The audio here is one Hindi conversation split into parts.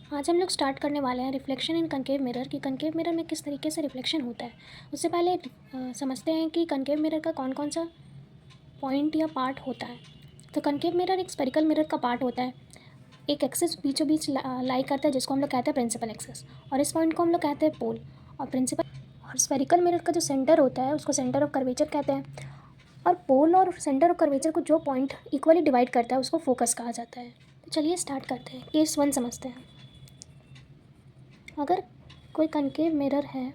आज हम लोग स्टार्ट करने वाले हैं रिफ्लेक्शन इन कनकेव मिरर कि कनकेव मिरर में किस तरीके से रिफ्लेक्शन होता है। उससे पहले समझते हैं कि कनकेव मिरर का कौन कौन सा पॉइंट या पार्ट होता है। तो कनकेव मिरर एक स्पेरिकल मिरर का पार्ट होता है। एक एक्सिस बीचों बीच लाई करता है जिसको हम लोग कहते हैं प्रिंसिपल एक्सिस, और इस पॉइंट को हम लोग कहते हैं पोल। और स्पेरिकल मिरर का जो सेंटर होता है उसको सेंटर ऑफ कर्वेचर कहते हैं, और पोल और सेंटर ऑफ कर्वेचर को जो पॉइंट इक्वली डिवाइड करता है उसको फोकस कहा जाता है। तो चलिए स्टार्ट करते हैं। केस 1 समझते हैं। अगर कोई कनकेव मिरर है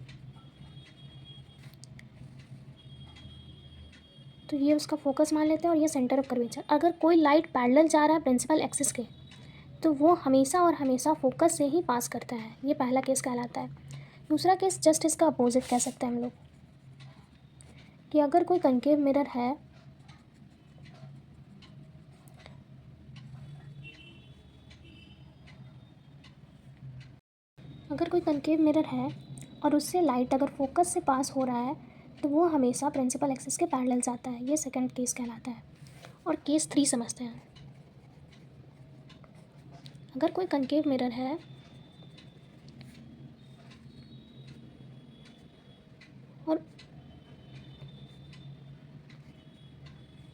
तो ये उसका फोकस मान लेते हैं और ये सेंटर ऑफ कर्वेचर। अगर कोई लाइट पैरेलल जा रहा है प्रिंसिपल एक्सिस के तो वो हमेशा और हमेशा फोकस से ही पास करता है। ये पहला केस कहलाता है। दूसरा केस जस्ट इसका अपोजिट कह सकते हैं हम लोग कि अगर कोई कनकेव मिरर है और उससे लाइट अगर फोकस से पास हो रहा है तो वो हमेशा प्रिंसिपल एक्सिस के पैरेलल जाता है। ये सेकंड केस कहलाता है। और केस 3 समझते हैं। अगर कोई कनकेव मिरर है और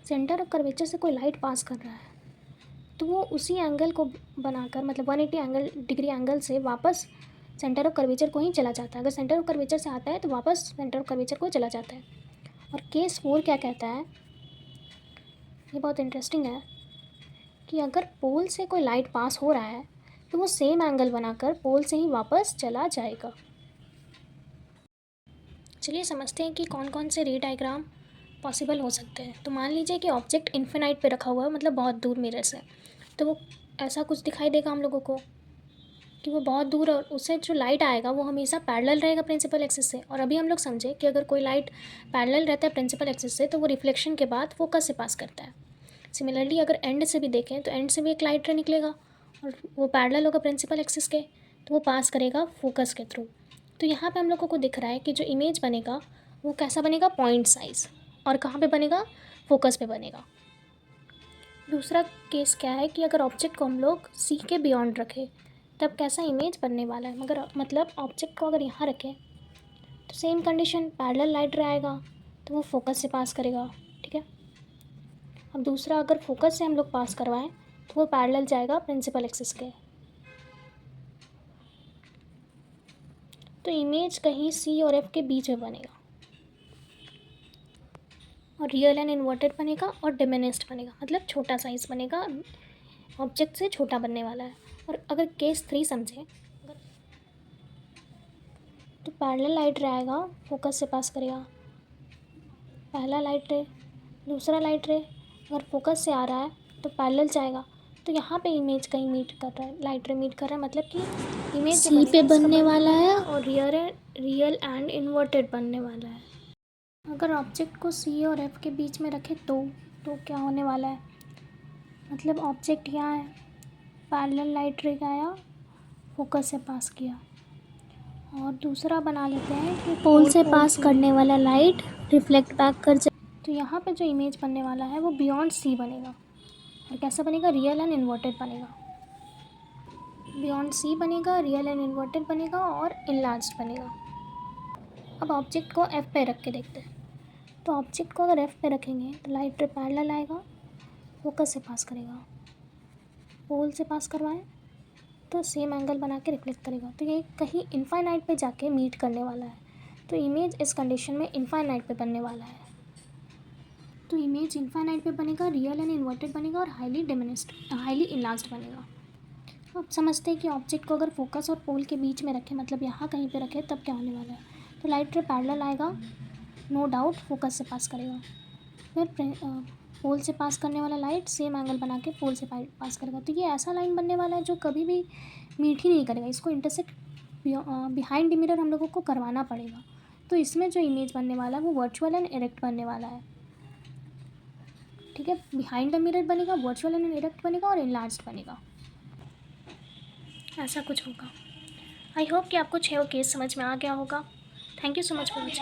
सेंटर ऑफ कर्वेचर से कोई लाइट पास कर रहा है तो वो उसी एंगल को बनाकर मतलब 180 डिग्री एंगल से वापस सेंटर ऑफ कर्वेचर को ही चला जाता है। अगर सेंटर ऑफ कर्वेचर से आता है तो वापस सेंटर ऑफ कर्वेचर को चला जाता है। और केस 4 क्या कहता है, ये बहुत इंटरेस्टिंग है कि अगर पोल से कोई लाइट पास हो रहा है तो वो सेम एंगल बनाकर पोल से ही वापस चला जाएगा। चलिए समझते हैं कि कौन कौन से रे डायग्राम पॉसिबल हो सकते हैं। तो मान लीजिए कि ऑब्जेक्ट इन्फिनाइट पे रखा हुआ है, मतलब बहुत दूर मिरर से, तो वो ऐसा कुछ दिखाई देगा हम लोगों को कि वो बहुत दूर और उससे जो लाइट आएगा वो हमेशा पैरेलल रहेगा प्रिंसिपल एक्सिस से। और अभी हम लोग समझे कि अगर कोई लाइट पैरेलल रहता है प्रिंसिपल एक्सिस से तो वो रिफ्लेक्शन के बाद फोकस से पास करता है। सिमिलरली अगर एंड से भी देखें तो एंड से भी एक लाइट रे निकलेगा और वो पैरेलल होगा प्रिंसिपल एक्सिस के, तो वो पास करेगा फोकस के थ्रू। तो यहाँ पे हम लोगों को दिख रहा है कि जो इमेज बनेगा वो कैसा बनेगा, पॉइंट साइज, और कहाँ पे बनेगा, फोकस पे बनेगा। दूसरा केस क्या है कि अगर ऑब्जेक्ट को हम लोग सी के बियॉन्ड रखें तब कैसा इमेज बनने वाला है। मगर मतलब ऑब्जेक्ट को अगर यहाँ रखें तो सेम कंडीशन, पैरेलल लाइट रे आएगा तो वो फोकस से पास करेगा। ठीक है। अब दूसरा, अगर फोकस से हम लोग पास करवाएं तो वो पैरेलल जाएगा प्रिंसिपल एक्सिस के। तो इमेज कहीं सी और एफ के बीच में बनेगा और रियल एंड इन्वर्टेड बनेगा और डिमिनिस्ड बनेगा, मतलब छोटा साइज बनेगा, ऑब्जेक्ट से छोटा बनने वाला है। और अगर केस 3 समझें तो पैरेलल लाइट रे आएगा, फोकस से पास करेगा, पहला लाइट रे, दूसरा लाइट रे अगर फोकस से आ रहा है तो पैरेलल जाएगा। तो यहाँ पे इमेज कहीं मीट कर रहा है, लाइट रे मीट कर रहा है, मतलब कि इमेज सी पे बनने वाला है और रियल एंड इन्वर्टेड बनने वाला है। अगर ऑब्जेक्ट को सी और एफ के बीच में रखें तो क्या होने वाला है, मतलब ऑब्जेक्ट यहाँ है, पैरेलल लाइट रे आया, फोकस से पास किया। और दूसरा बना लेते हैं कि पोल से पास करने वाला लाइट रिफ्लेक्ट बैक कर जाए। तो यहाँ पे जो इमेज बनने वाला है वो बियॉन्ड सी बनेगा। और कैसा बनेगा, रियल एंड इन्वर्टेड बनेगा। बियॉन्ड सी बनेगा, रियल एंड इन्वर्टेड बनेगा और इनलार्ज्ड बनेगा। अब ऑब्जेक्ट को एफ पे रख के देखते हैं। तो ऑब्जेक्ट को अगर एफ पे रखेंगे तो लाइट रे पैरेलल आएगा, फोकस से पास करेगा, पोल से पास करवाएं तो सेम एंगल बना के रिफ्लेक्ट करेगा। तो ये कहीं इनफाइनाइट पे जाके मीट करने वाला है। तो इमेज इस कंडीशन में इनफाइनाइट पे बनने वाला है। तो इमेज इनफाइनाइट पे बनेगा, रियल एंड इन्वर्टेड बनेगा और हाईली इनलार्ज्ड बनेगा। अब समझते हैं कि ऑब्जेक्ट को अगर फोकस और पोल के बीच में रखें, मतलब यहाँ कहीं पे रखें, तब क्या होने वाला है। तो लाइट रे पैरेलल आएगा, नो डाउट फोकस से पास करेगा, फिर पोल से पास करने वाला लाइट सेम एंगल बना के पोल से पास करेगा। तो ये ऐसा लाइन बनने वाला है जो कभी भी मीट ही नहीं करेगा, इसको इंटरसेक्ट बिहाइंड द मिरर हम लोगों को करवाना पड़ेगा। तो इसमें जो इमेज बनने वाला है वो वर्चुअल एंड इरेक्ट बनने वाला है। ठीक है, बिहाइंड द मिरर बनेगा, वर्चुअल एंड इरेक्ट बनेगा और इनलार्ज्ड बनेगा, ऐसा कुछ होगा। आई होप कि आपको 6 केस समझ में आ गया होगा। Thank you so much for watching.